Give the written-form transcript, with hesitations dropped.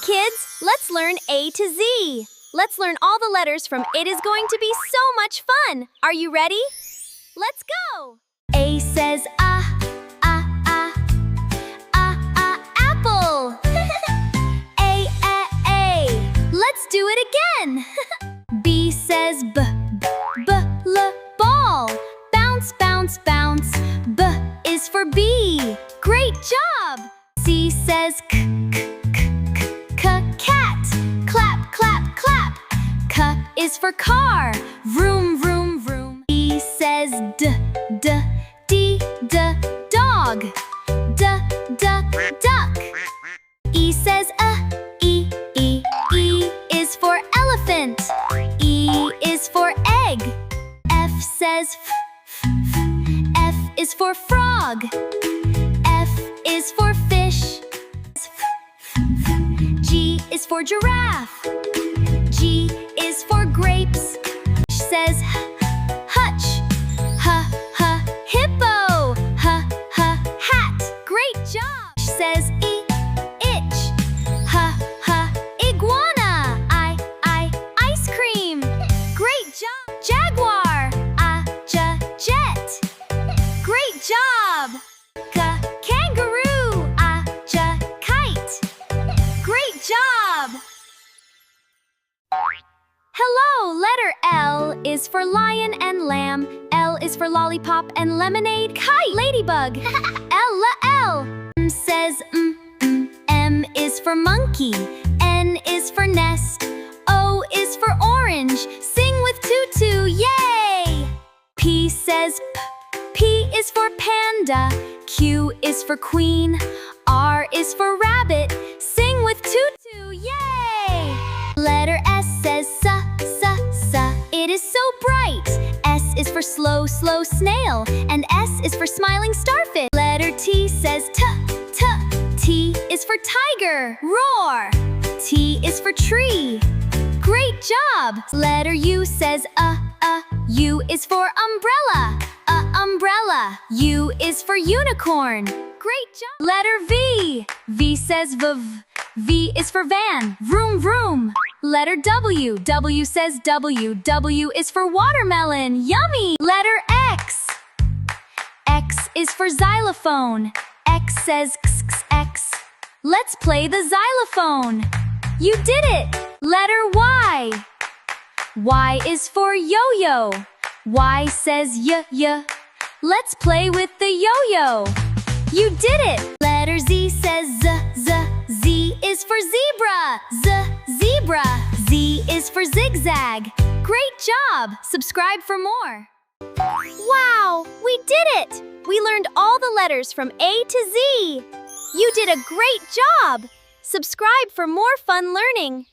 kids, let's learn A to Z. Let's learn all the letters from It Is Going to Be So Much Fun. Are you ready? Let's go! A says apple. A. Let's do it again. B says ball. Bounce, bounce, bounce. B is for bee. Great job! C says cat. Clap, clap, clap. C is for car. Vroom, vroom, vroom. E says dog. Duck. E says e is for elephant. E is for egg. F says F is for frog. F is for fish. G is for giraffe. G is for grapes. H says hutch. Hippo. Hat. Great job. H says itch. Iguana. Ice cream. Great job. Jaguar. Jet. Great job. Kangaroo. Kite. Great job. Hello, letter L is for lion and lamb. L is for lollipop and lemonade. Kite. Ladybug. L. M says M is for monkey. N is for nest. O is for orange. Sing with tutu, yay! P says P is for panda. Q is for queen. R is for rabbit. Sing with tutu, yay! Letter S says sa. It is so bright. S is for slow snail. And S is for smiling starfish. Letter T says t. T is for tiger. Roar. T is for tree. Great job! Letter U says U is for umbrella. Umbrella. U is for unicorn. Great job! Letter V. V says V is for van. Vroom, vroom. Letter W. W says W. W is for watermelon. Yummy! Letter X. X is for xylophone. X says X. Let's play the xylophone. You did it! Letter Y. Y is for yo-yo. Y says y. Let's play with the yo-yo. You did it! Letter Z says Z. Z is for zebra. Zebra. Z is for zigzag. Great job! Subscribe for more. Wow! We did it! We learned all the letters from A to Z. You did a great job! Subscribe for more fun learning.